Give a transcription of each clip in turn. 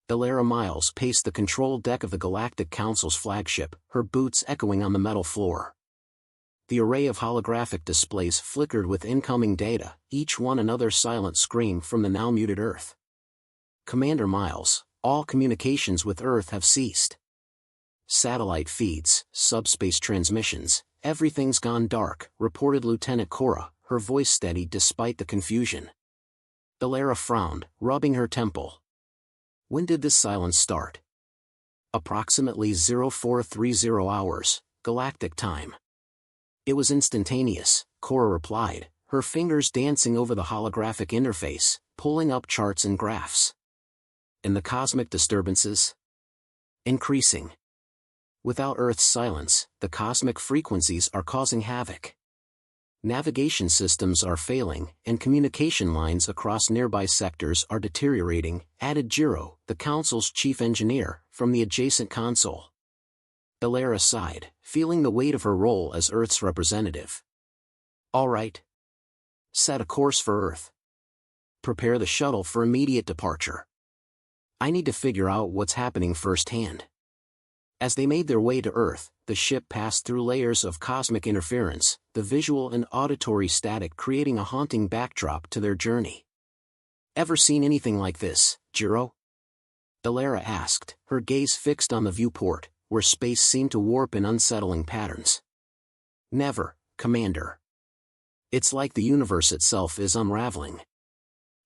Elara Miles paced the control deck of the Galactic Council's flagship, her boots echoing on the metal floor. The array of holographic displays flickered with incoming data, each one another silent scream from the now muted Earth. Commander Miles, all communications with Earth have ceased. Satellite feeds, subspace transmissions, everything's gone dark, reported Lieutenant Cora, her voice steady despite the confusion. Elara frowned, rubbing her temple. When did this silence start? Approximately 0430 hours, galactic time. It was instantaneous, Cora replied, her fingers dancing over the holographic interface, pulling up charts and graphs. And the cosmic disturbances? Increasing. Without Earth's silence, the cosmic frequencies are causing havoc. Navigation systems are failing, and communication lines across nearby sectors are deteriorating, added Jiro, the Council's chief engineer, from the adjacent console. Elara sighed, feeling the weight of her role as Earth's representative. All right. Set a course for Earth. Prepare the shuttle for immediate departure. I need to figure out what's happening firsthand. As they made their way to Earth, the ship passed through layers of cosmic interference, the visual and auditory static creating a haunting backdrop to their journey. Ever seen anything like this, Jiro? Elara asked, her gaze fixed on the viewport, where space seemed to warp in unsettling patterns. Never, Commander. It's like the universe itself is unraveling.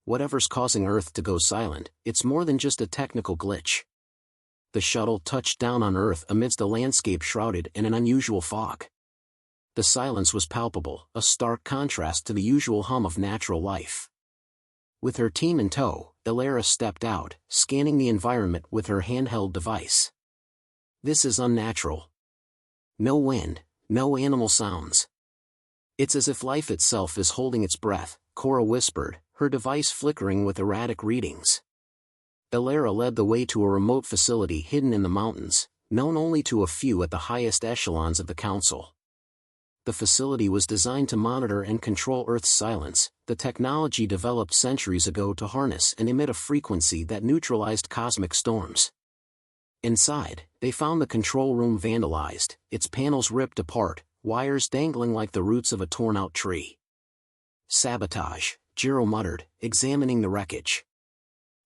Whatever's causing Earth to go silent, it's more than just a technical glitch. The shuttle touched down on Earth amidst a landscape shrouded in an unusual fog. The silence was palpable, a stark contrast to the usual hum of natural life. With her team in tow, Elara stepped out, scanning the environment with her handheld device. This is unnatural. No wind, no animal sounds. It's as if life itself is holding its breath, Cora whispered, her device flickering with erratic readings. Elara led the way to a remote facility hidden in the mountains, known only to a few at the highest echelons of the Council. The facility was designed to monitor and control Earth's silence, the technology developed centuries ago to harness and emit a frequency that neutralized cosmic storms. Inside, they found the control room vandalized, its panels ripped apart, wires dangling like the roots of a torn-out tree. Sabotage, Jiro muttered, examining the wreckage.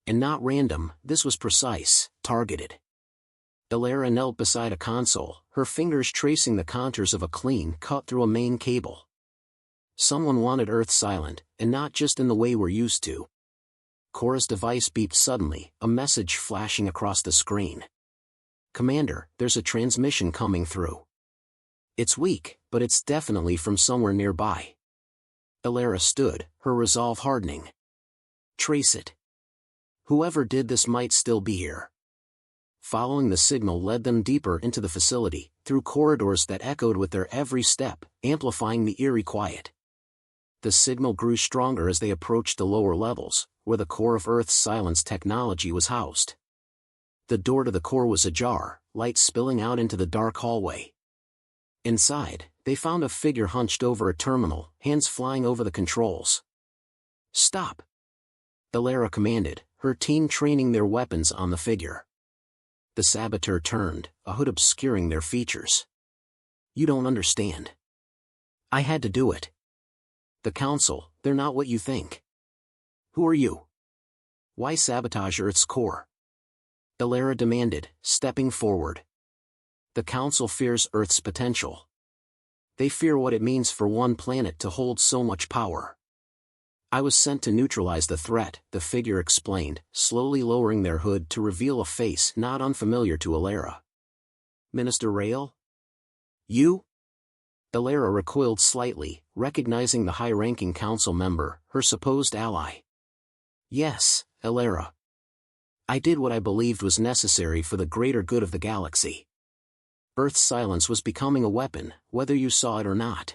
And not random, this was precise, targeted. Elara knelt beside a console, her fingers tracing the contours of a clean cut through a main cable. Someone wanted Earth silent, and not just in the way we're used to. Cora's device beeped suddenly, a message flashing across the screen. Commander, there's a transmission coming through. It's weak, but it's definitely from somewhere nearby. Elara stood, her resolve hardening. Trace it. Whoever did this might still be here. Following the signal led them deeper into the facility, through corridors that echoed with their every step, amplifying the eerie quiet. The signal grew stronger as they approached the lower levels, where the core of Earth's silence technology was housed. The door to the core was ajar, light spilling out into the dark hallway. Inside, they found a figure hunched over a terminal, hands flying over the controls. Stop! Elara commanded, her team training their weapons on the figure. The saboteur turned, a hood obscuring their features. You don't understand. I had to do it. The Council, they're not what you think. Who are you? Why sabotage Earth's core? Elara demanded, stepping forward. The Council fears Earth's potential. They fear what it means for one planet to hold so much power. I was sent to neutralize the threat, the figure explained, slowly lowering their hood to reveal a face not unfamiliar to Elara. Minister Rael? You? Elara recoiled slightly, recognizing the high-ranking council member, her supposed ally. Yes, Elara. I did what I believed was necessary for the greater good of the galaxy. Earth's silence was becoming a weapon, whether you saw it or not.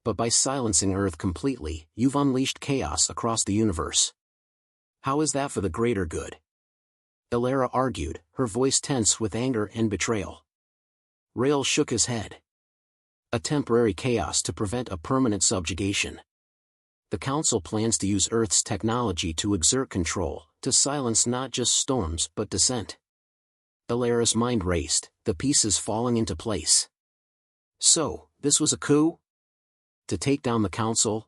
But by silencing Earth completely, you've unleashed chaos across the universe. How is that for the greater good? Elara argued, her voice tense with anger and betrayal. Rael shook his head. A temporary chaos to prevent a permanent subjugation. The Council plans to use Earth's technology to exert control, to silence not just storms but dissent. Alara's mind raced, the pieces falling into place. So, this was a coup? To take down the council?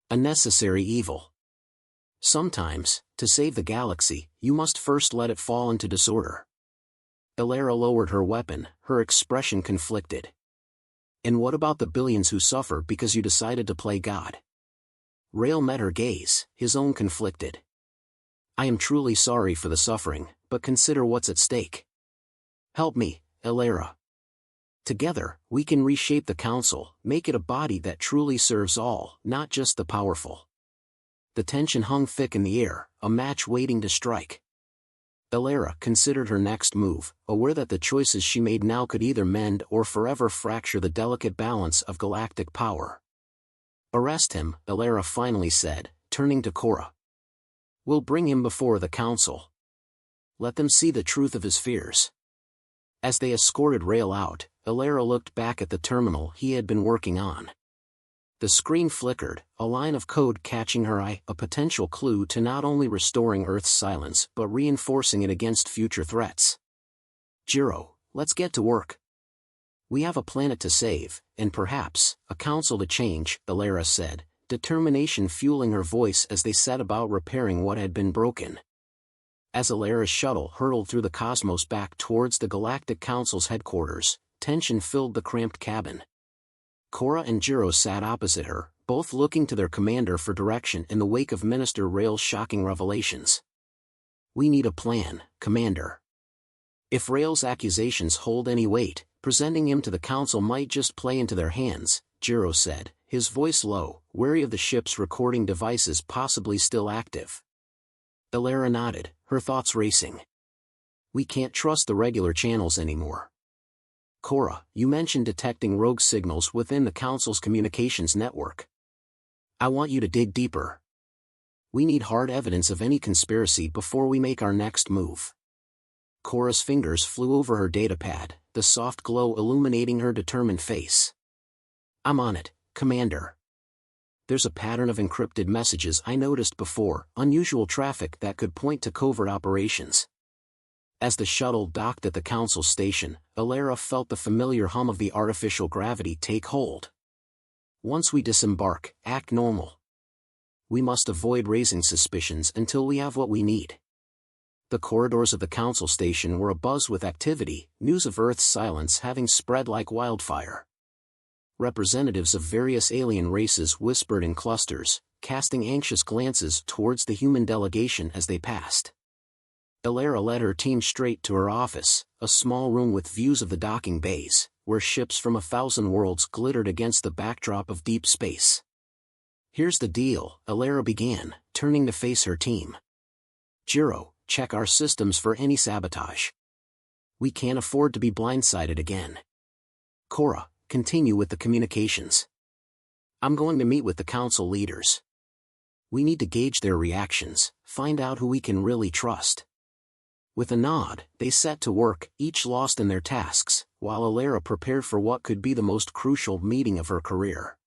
A necessary evil. Sometimes, to save the galaxy, you must first let it fall into disorder. Alara lowered her weapon, her expression conflicted. And what about the billions who suffer because you decided to play God? Rail met her gaze, his own conflicted. I am truly sorry for the suffering, but consider what's at stake. Help me, Alara. Together, we can reshape the council, make it a body that truly serves all, not just the powerful. The tension hung thick in the air, a match waiting to strike. Alara considered her next move, aware that the choices she made now could either mend or forever fracture the delicate balance of galactic power. Arrest him, Alara finally said, turning to Cora. We'll bring him before the council. Let them see the truth of his fears. As they escorted Rail out, Alara looked back at the terminal he had been working on. The screen flickered, a line of code catching her eye, a potential clue to not only restoring Earth's silence but reinforcing it against future threats. Jiro, let's get to work. We have a planet to save, and perhaps, a council to change, Alara said, determination fueling her voice as they set about repairing what had been broken. As Alara's shuttle hurtled through the cosmos back towards the Galactic Council's headquarters, tension filled the cramped cabin. Cora and Jiro sat opposite her, both looking to their commander for direction in the wake of Minister Rail's shocking revelations. We need a plan, Commander. If Rail's accusations hold any weight, presenting him to the council might just play into their hands, Jiro said, his voice low, wary of the ship's recording devices possibly still active. Alara nodded, her thoughts racing. We can't trust the regular channels anymore. Cora, you mentioned detecting rogue signals within the Council's communications network. I want you to dig deeper. We need hard evidence of any conspiracy before we make our next move. Cora's fingers flew over her datapad, the soft glow illuminating her determined face. I'm on it, Commander. There's a pattern of encrypted messages I noticed before, unusual traffic that could point to covert operations. As the shuttle docked at the council station, Alara felt the familiar hum of the artificial gravity take hold. Once we disembark, act normal. We must avoid raising suspicions until we have what we need. The corridors of the council station were abuzz with activity, news of Earth's silence having spread like wildfire. Representatives of various alien races whispered in clusters, casting anxious glances towards the human delegation as they passed. Alara led her team straight to her office, a small room with views of the docking bays, where ships from 1,000 worlds glittered against the backdrop of deep space. Here's the deal, Alara began, turning to face her team. Jiro, check our systems for any sabotage. We can't afford to be blindsided again. Cora, continue with the communications. I'm going to meet with the council leaders. We need to gauge their reactions, find out who we can really trust. With a nod, they set to work, each lost in their tasks, while Alara prepared for what could be the most crucial meeting of her career.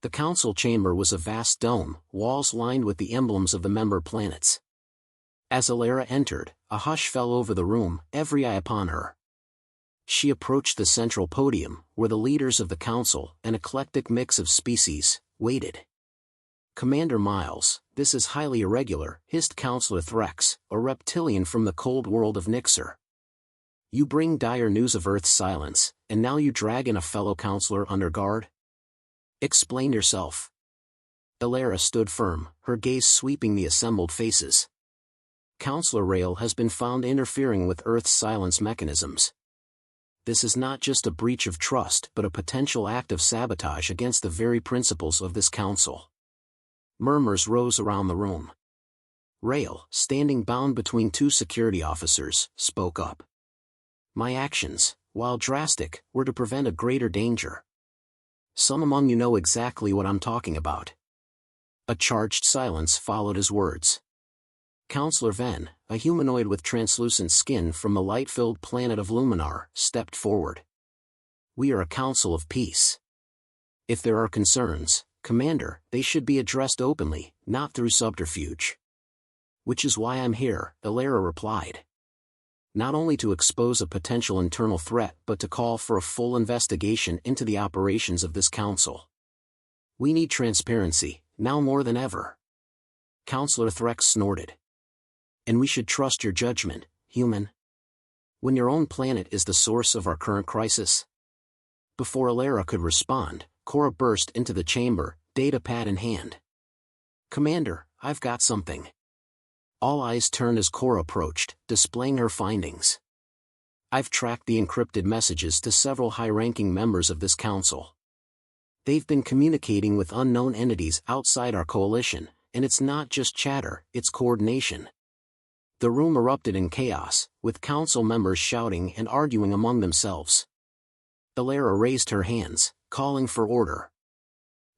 The council chamber was a vast dome, walls lined with the emblems of the member planets. As Alara entered, a hush fell over the room, every eye upon her. She approached the central podium, where the leaders of the council, an eclectic mix of species, waited. Commander Miles, this is highly irregular, hissed Counselor Threx, a reptilian from the cold world of Nixer. You bring dire news of Earth's silence, and now you drag in a fellow counselor under guard? Explain yourself. Alara stood firm, her gaze sweeping the assembled faces. Counselor Rail has been found interfering with Earth's silence mechanisms. This is not just a breach of trust but a potential act of sabotage against the very principles of this council. Murmurs rose around the room. Rail, standing bound between two security officers, spoke up. My actions, while drastic, were to prevent a greater danger. Some among you know exactly what I'm talking about. A charged silence followed his words. Counselor Ven, a humanoid with translucent skin from the light-filled planet of Luminar, stepped forward. We are a council of peace. If there are concerns, Commander, they should be addressed openly, not through subterfuge. Which is why I'm here, Elara replied. Not only to expose a potential internal threat but to call for a full investigation into the operations of this council. We need transparency, now more than ever. Counselor Threx snorted. And we should trust your judgment, human. When your own planet is the source of our current crisis? Before Elara could respond, Cora burst into the chamber, datapad in hand. Commander, I've got something. All eyes turned as Cora approached, displaying her findings. I've tracked the encrypted messages to several high-ranking members of this council. They've been communicating with unknown entities outside our coalition, and it's not just chatter, it's coordination. The room erupted in chaos, with council members shouting and arguing among themselves. Elara raised her hands, calling for order.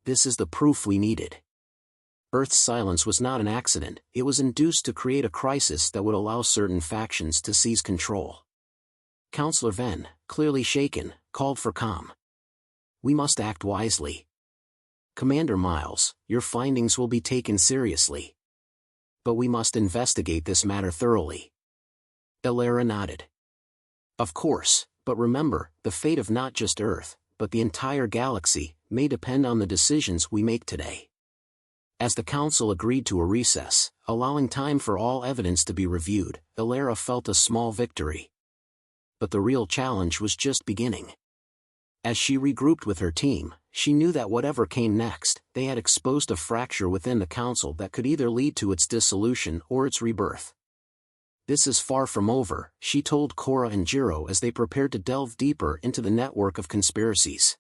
This is the proof we needed. Earth's silence was not an accident, it was induced to create a crisis that would allow certain factions to seize control. Counselor Venn, clearly shaken, called for calm. We must act wisely. Commander Miles, your findings will be taken seriously. But we must investigate this matter thoroughly. Elara nodded. Of course, but remember, the fate of not just Earth, but the entire galaxy, may depend on the decisions we make today. As the Council agreed to a recess, allowing time for all evidence to be reviewed, Elara felt a small victory. But the real challenge was just beginning. As she regrouped with her team, she knew that whatever came next, they had exposed a fracture within the Council that could either lead to its dissolution or its rebirth. This is far from over, she told Cora and Jiro as they prepared to delve deeper into the network of conspiracies.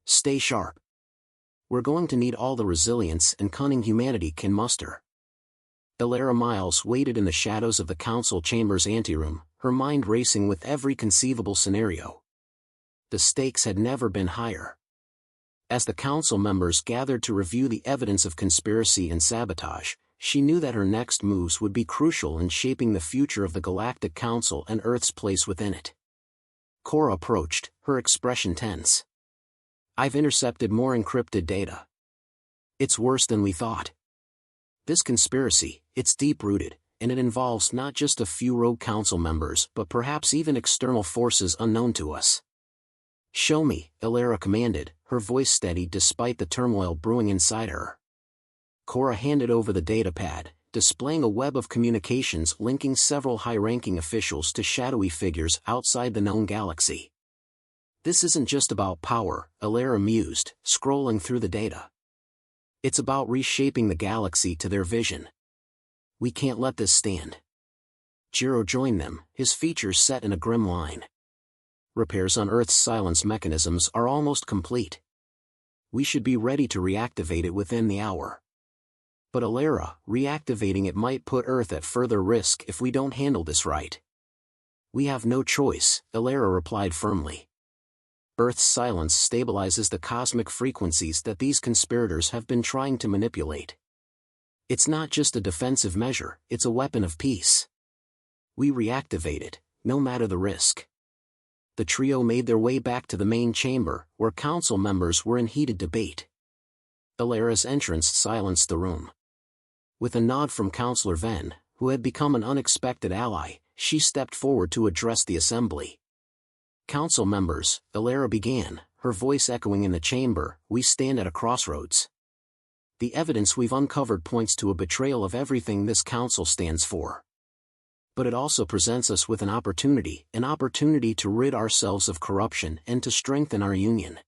Stay sharp. We're going to need all the resilience and cunning humanity can muster. Elara Miles waited in the shadows of the Council chamber's anteroom, her mind racing with every conceivable scenario. The stakes had never been higher. As the Council members gathered to review the evidence of conspiracy and sabotage, she knew that her next moves would be crucial in shaping the future of the Galactic Council and Earth's place within it. Cora approached, her expression tense. I've intercepted more encrypted data. It's worse than we thought. This conspiracy, it's deep-rooted, and it involves not just a few rogue council members but perhaps even external forces unknown to us. Show me, Elara commanded, her voice steady despite the turmoil brewing inside her. Cora handed over the datapad, displaying a web of communications linking several high-ranking officials to shadowy figures outside the known galaxy. This isn't just about power, Elara mused, scrolling through the data. It's about reshaping the galaxy to their vision. We can't let this stand. Jiro joined them, his features set in a grim line. Repairs on Earth's silence mechanisms are almost complete. We should be ready to reactivate it within the hour. But Elara, reactivating it might put Earth at further risk if we don't handle this right. We have no choice, Elara replied firmly. Earth's silence stabilizes the cosmic frequencies that these conspirators have been trying to manipulate. It's not just a defensive measure, it's a weapon of peace. We reactivate it, no matter the risk. The trio made their way back to the main chamber, where council members were in heated debate. Elara's entrance silenced the room. With a nod from Counselor Venn, who had become an unexpected ally, she stepped forward to address the assembly. Council members, Elara began, her voice echoing in the chamber, we stand at a crossroads. The evidence we've uncovered points to a betrayal of everything this council stands for. But it also presents us with an opportunity to rid ourselves of corruption and to strengthen our union.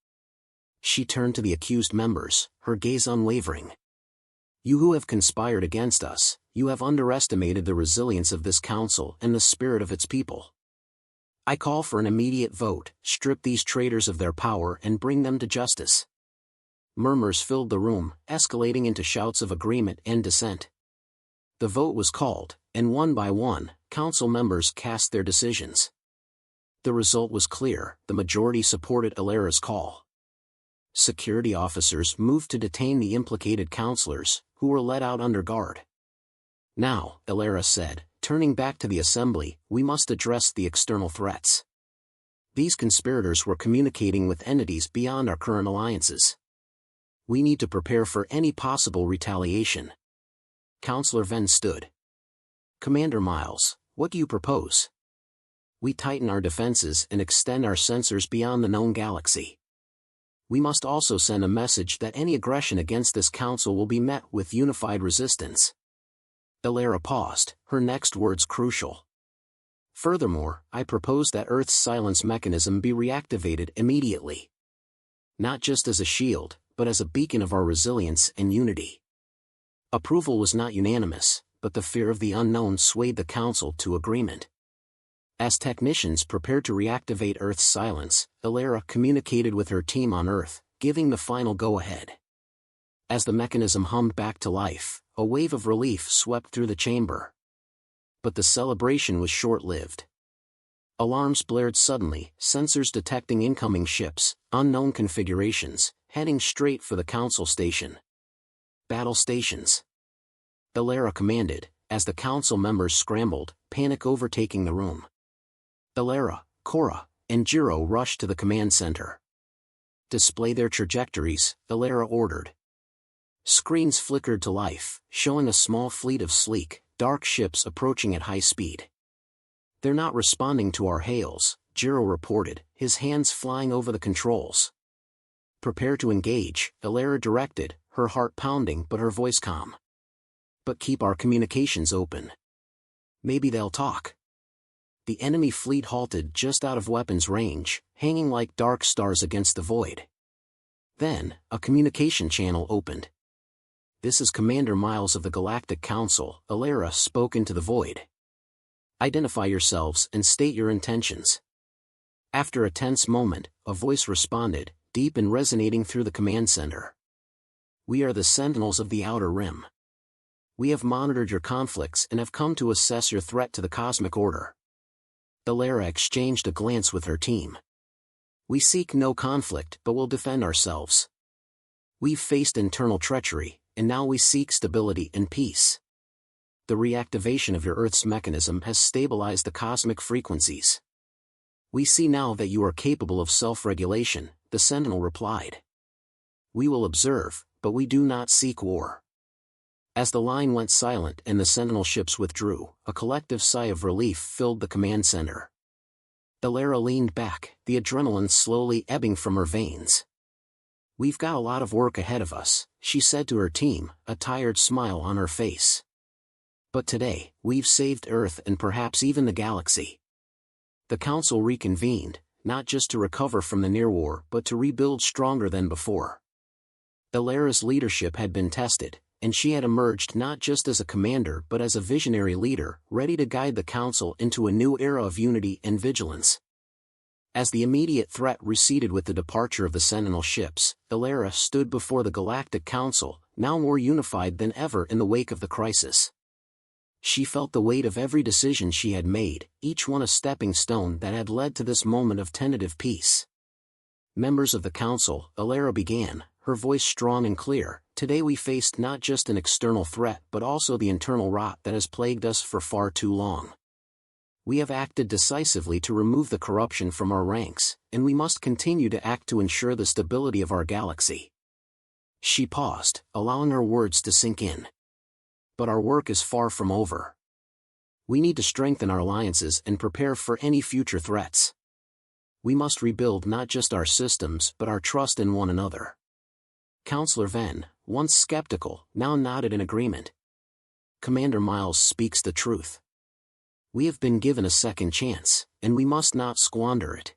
She turned to the accused members, her gaze unwavering. You who have conspired against us, you have underestimated the resilience of this council and the spirit of its people. I call for an immediate vote, strip these traitors of their power and bring them to justice. Murmurs filled the room, escalating into shouts of agreement and dissent. The vote was called, and one by one, council members cast their decisions. The result was clear, the majority supported Elara's call. Security officers moved to detain the implicated counselors, who were let out under guard. Now, Elara said, turning back to the assembly, we must address the external threats. These conspirators were communicating with entities beyond our current alliances. We need to prepare for any possible retaliation. Counselor Venn stood. Commander Miles, what do you propose? We tighten our defenses and extend our sensors beyond the known galaxy. We must also send a message that any aggression against this council will be met with unified resistance. Elara paused, her next words crucial. Furthermore, I propose that Earth's silence mechanism be reactivated immediately. Not just as a shield, but as a beacon of our resilience and unity. Approval was not unanimous, but the fear of the unknown swayed the council to agreement. As technicians prepared to reactivate Earth's silence, Elara communicated with her team on Earth, giving the final go-ahead. As the mechanism hummed back to life, a wave of relief swept through the chamber. But the celebration was short-lived. Alarms blared suddenly, sensors detecting incoming ships, unknown configurations, heading straight for the council station. Battle stations. Elara commanded, as the council members scrambled, panic overtaking the room. Elara, Cora, and Jiro rushed to the command center. Display their trajectories, Elara ordered. Screens flickered to life, showing a small fleet of sleek, dark ships approaching at high speed. They're not responding to our hails, Jiro reported, his hands flying over the controls. Prepare to engage, Elara directed, her heart pounding but her voice calm. But keep our communications open. Maybe they'll talk. The enemy fleet halted just out of weapons range, hanging like dark stars against the void. Then, a communication channel opened. This is Commander Miles of the Galactic Council, Elara spoke into the void. Identify yourselves and state your intentions. After a tense moment, a voice responded, deep and resonating through the command center. We are the Sentinels of the Outer Rim. We have monitored your conflicts and have come to assess your threat to the cosmic order. Elara exchanged a glance with her team. We seek no conflict but will defend ourselves. We've faced internal treachery, and now we seek stability and peace. The reactivation of your Earth's mechanism has stabilized the cosmic frequencies. We see now that you are capable of self-regulation, the Sentinel replied. We will observe, but we do not seek war. As the line went silent and the Sentinel ships withdrew, a collective sigh of relief filled the command center. Elara leaned back, the adrenaline slowly ebbing from her veins. We've got a lot of work ahead of us, she said to her team, a tired smile on her face. But today, we've saved Earth and perhaps even the galaxy. The council reconvened, not just to recover from the near war but to rebuild stronger than before. Elara's leadership had been tested, and she had emerged not just as a commander but as a visionary leader, ready to guide the council into a new era of unity and vigilance. As the immediate threat receded with the departure of the Sentinel ships, Elara stood before the Galactic Council, now more unified than ever in the wake of the crisis. She felt the weight of every decision she had made, each one a stepping stone that had led to this moment of tentative peace. Members of the council, Elara began, her voice strong and clear, today we faced not just an external threat but also the internal rot that has plagued us for far too long. We have acted decisively to remove the corruption from our ranks, and we must continue to act to ensure the stability of our galaxy. She paused, allowing her words to sink in. But our work is far from over. We need to strengthen our alliances and prepare for any future threats. We must rebuild not just our systems but our trust in one another. Counselor Venn, once skeptical, now nodded in agreement. Commander Miles speaks the truth. We have been given a second chance, and we must not squander it.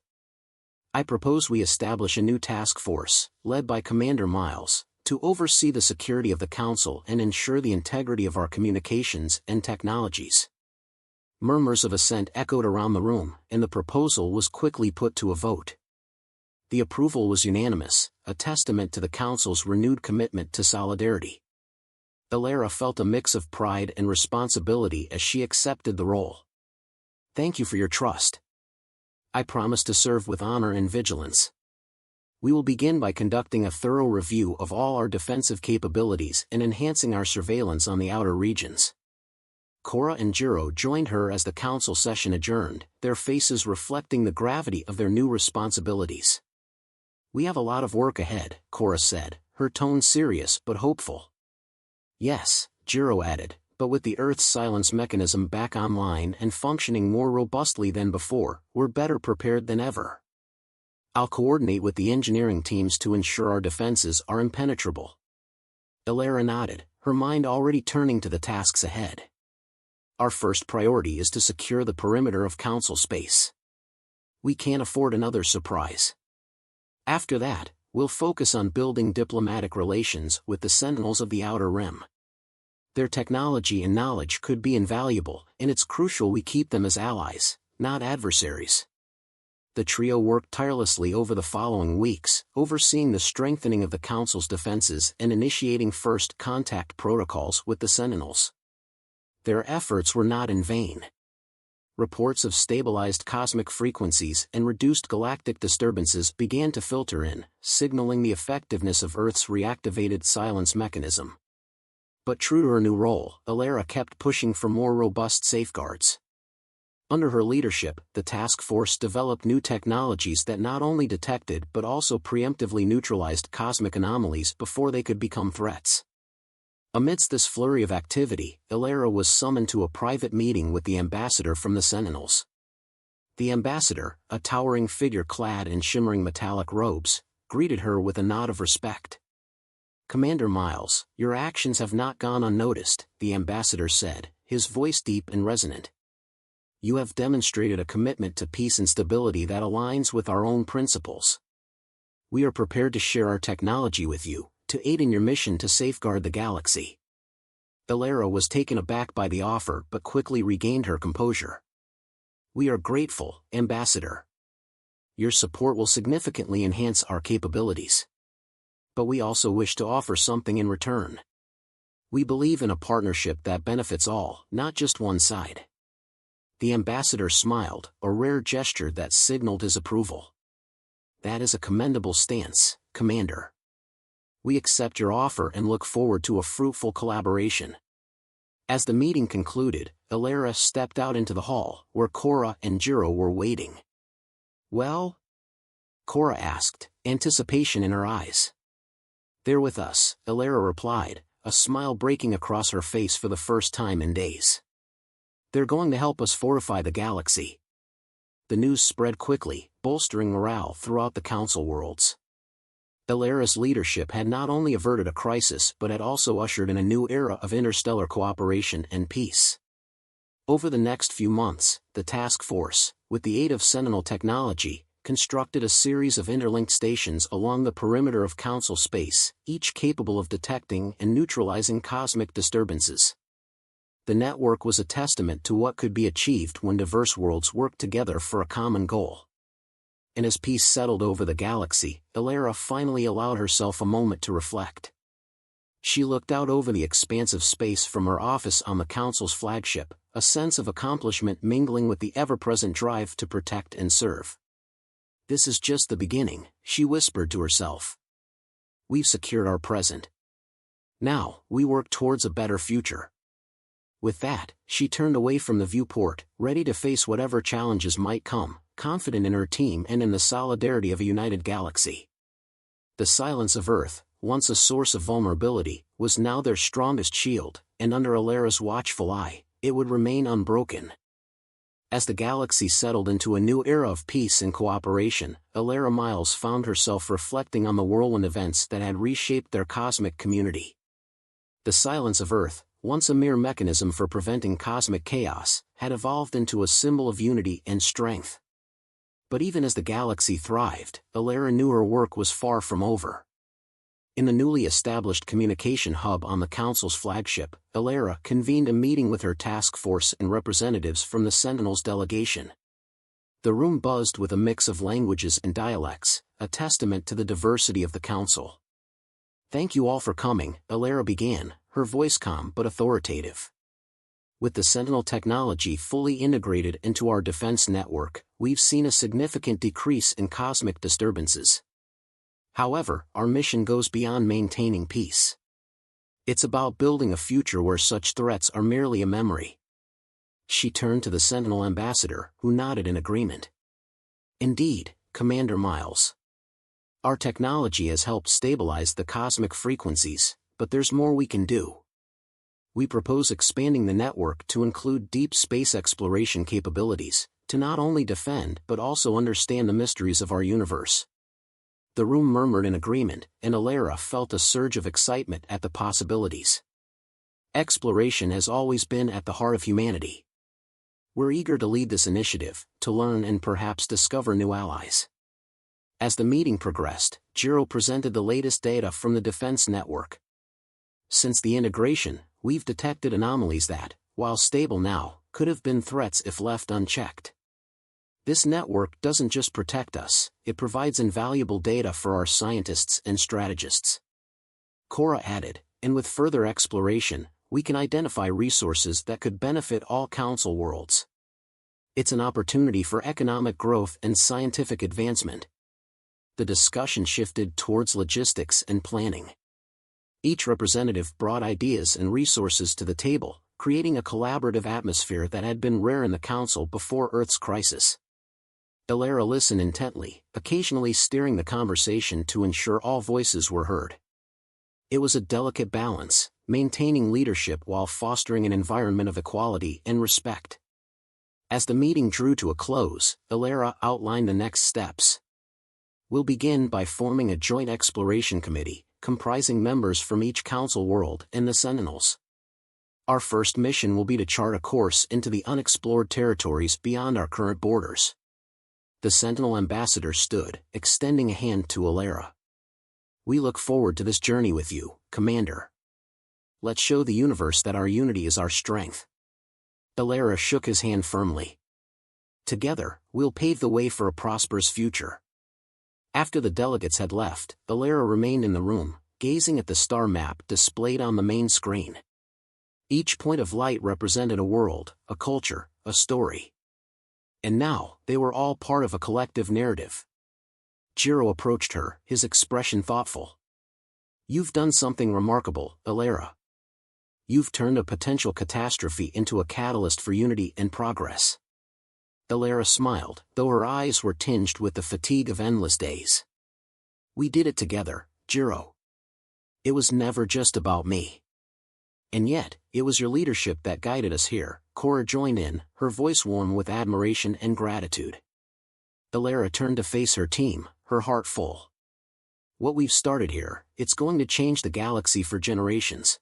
I propose we establish a new task force, led by Commander Miles, to oversee the security of the Council and ensure the integrity of our communications and technologies. Murmurs of assent echoed around the room, and the proposal was quickly put to a vote. The approval was unanimous, a testament to the Council's renewed commitment to solidarity. Elara felt a mix of pride and responsibility as she accepted the role. Thank you for your trust. I promise to serve with honor and vigilance. We will begin by conducting a thorough review of all our defensive capabilities and enhancing our surveillance on the outer regions. Cora and Jiro joined her as the council session adjourned, their faces reflecting the gravity of their new responsibilities. We have a lot of work ahead, Cora said, her tone serious but hopeful. Yes, Jiro added, but with the Earth's silence mechanism back online and functioning more robustly than before, we're better prepared than ever. I'll coordinate with the engineering teams to ensure our defenses are impenetrable. Elara nodded, her mind already turning to the tasks ahead. Our first priority is to secure the perimeter of Council space. We can't afford another surprise. After that, we'll focus on building diplomatic relations with the Sentinels of the Outer Rim. Their technology and knowledge could be invaluable, and it's crucial we keep them as allies, not adversaries. The trio worked tirelessly over the following weeks, overseeing the strengthening of the Council's defenses and initiating first contact protocols with the Sentinels. Their efforts were not in vain. Reports of stabilized cosmic frequencies and reduced galactic disturbances began to filter in, signaling the effectiveness of Earth's reactivated silence mechanism. But true to her new role, Elara kept pushing for more robust safeguards. Under her leadership, the task force developed new technologies that not only detected but also preemptively neutralized cosmic anomalies before they could become threats. Amidst this flurry of activity, Elara was summoned to a private meeting with the ambassador from the Sentinels. The ambassador, a towering figure clad in shimmering metallic robes, greeted her with a nod of respect. "Commander Miles, your actions have not gone unnoticed," the ambassador said, his voice deep and resonant. "You have demonstrated a commitment to peace and stability that aligns with our own principles. We are prepared to share our technology with you, to aid in your mission to safeguard the galaxy." Elara was taken aback by the offer but quickly regained her composure. "We are grateful, Ambassador. Your support will significantly enhance our capabilities. But we also wish to offer something in return. We believe in a partnership that benefits all, not just one side." The ambassador smiled, a rare gesture that signaled his approval. "That is a commendable stance, Commander. We accept your offer and look forward to a fruitful collaboration." As the meeting concluded, Elara stepped out into the hall, where Cora and Jiro were waiting. "Well?" Cora asked, anticipation in her eyes. "They're with us," Elara replied, a smile breaking across her face for the first time in days. "They're going to help us fortify the galaxy." The news spread quickly, bolstering morale throughout the Council worlds. Elara's leadership had not only averted a crisis but had also ushered in a new era of interstellar cooperation and peace. Over the next few months, the task force, with the aid of Sentinel technology, constructed a series of interlinked stations along the perimeter of Council space, each capable of detecting and neutralizing cosmic disturbances. The network was a testament to what could be achieved when diverse worlds worked together for a common goal. And as peace settled over the galaxy, Elara finally allowed herself a moment to reflect. She looked out over the expanse of space from her office on the Council's flagship, a sense of accomplishment mingling with the ever-present drive to protect and serve. "This is just the beginning," she whispered to herself. "We've secured our present. Now, we work towards a better future." With that, she turned away from the viewport, ready to face whatever challenges might come, confident in her team and in the solidarity of a united galaxy. The silence of Earth, once a source of vulnerability, was now their strongest shield, and under Elara's watchful eye, it would remain unbroken. As the galaxy settled into a new era of peace and cooperation, Elara Miles found herself reflecting on the whirlwind events that had reshaped their cosmic community. The silence of Earth, once a mere mechanism for preventing cosmic chaos, had evolved into a symbol of unity and strength. But even as the galaxy thrived, Elara knew her work was far from over. In the newly established communication hub on the Council's flagship, Elara convened a meeting with her task force and representatives from the Sentinels delegation. The room buzzed with a mix of languages and dialects, a testament to the diversity of the Council. "Thank you all for coming," Elara began, her voice calm but authoritative. "With the Sentinel technology fully integrated into our defense network, we've seen a significant decrease in cosmic disturbances. However, our mission goes beyond maintaining peace. It's about building a future where such threats are merely a memory." She turned to the Sentinel ambassador, who nodded in agreement. "Indeed, Commander Miles. Our technology has helped stabilize the cosmic frequencies, but there's more we can do. we propose expanding the network to include deep space exploration capabilities, to not only defend but also understand the mysteries of our universe." The room murmured in agreement, and Alara felt a surge of excitement at the possibilities. Exploration has always been at the heart of humanity. We're eager to lead this initiative, to learn and perhaps discover new allies. As the meeting progressed, Jiro presented the latest data from the Defense Network. "Since the integration, we've detected anomalies that, while stable now, could have been threats if left unchecked. This network doesn't just protect us, it provides invaluable data for our scientists and strategists." Cora added, "And with further exploration, we can identify resources that could benefit all Council worlds. It's an opportunity for economic growth and scientific advancement." The discussion shifted towards logistics and planning. Each representative brought ideas and resources to the table, creating a collaborative atmosphere that had been rare in the Council before Earth's crisis. Alara listened intently, occasionally steering the conversation to ensure all voices were heard. It was a delicate balance, maintaining leadership while fostering an environment of equality and respect. As the meeting drew to a close, Alara outlined the next steps. "We'll begin by forming a joint exploration committee, comprising members from each Council world and the Sentinels. Our first mission will be to chart a course into the unexplored territories beyond our current borders." The Sentinel ambassador stood, extending a hand to Alara. "We look forward to this journey with you, Commander. Let's show the universe that our unity is our strength." Alara shook his hand firmly. "Together, we'll pave the way for a prosperous future." After the delegates had left, Alara remained in the room, gazing at the star map displayed on the main screen. Each point of light represented a world, a culture, a story. And now, they were all part of a collective narrative. Jiro approached her, his expression thoughtful. "You've done something remarkable, Alara. You've turned a potential catastrophe into a catalyst for unity and progress." Alara smiled, though her eyes were tinged with the fatigue of endless days. "We did it together, Jiro. It was never just about me. And yet, it was your leadership that guided us here." Cora joined in, her voice warm with admiration and gratitude. Alara turned to face her team, her heart full. "What we've started here, it's going to change the galaxy for generations.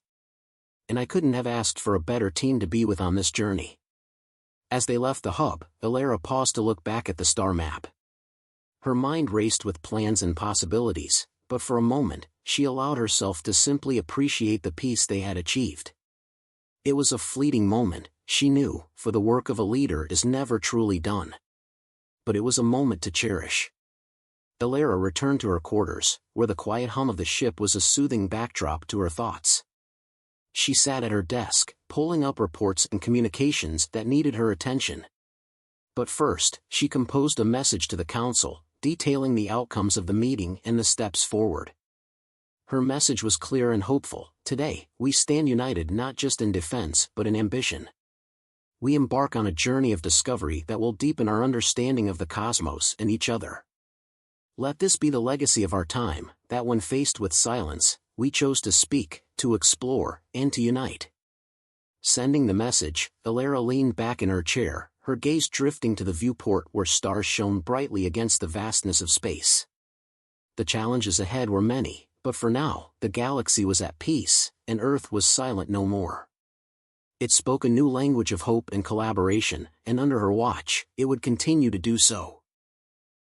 And I couldn't have asked for a better team to be with on this journey." As they left the hub, Alara paused to look back at the star map. Her mind raced with plans and possibilities, but for a moment, she allowed herself to simply appreciate the peace they had achieved. It was a fleeting moment, she knew, for the work of a leader is never truly done. But it was a moment to cherish. Alara returned to her quarters, where the quiet hum of the ship was a soothing backdrop to her thoughts. She sat at her desk, pulling up reports and communications that needed her attention. But first, she composed a message to the Council, detailing the outcomes of the meeting and the steps forward. Her message was clear and hopeful. "Today, we stand united not just in defense but in ambition. We embark on a journey of discovery that will deepen our understanding of the cosmos and each other. Let this be the legacy of our time, that when faced with silence, we chose to speak, to explore, and to unite." Sending the message, Alara leaned back in her chair, her gaze drifting to the viewport where stars shone brightly against the vastness of space. The challenges ahead were many, but for now, the galaxy was at peace, and Earth was silent no more. It spoke a new language of hope and collaboration, and under her watch, it would continue to do so.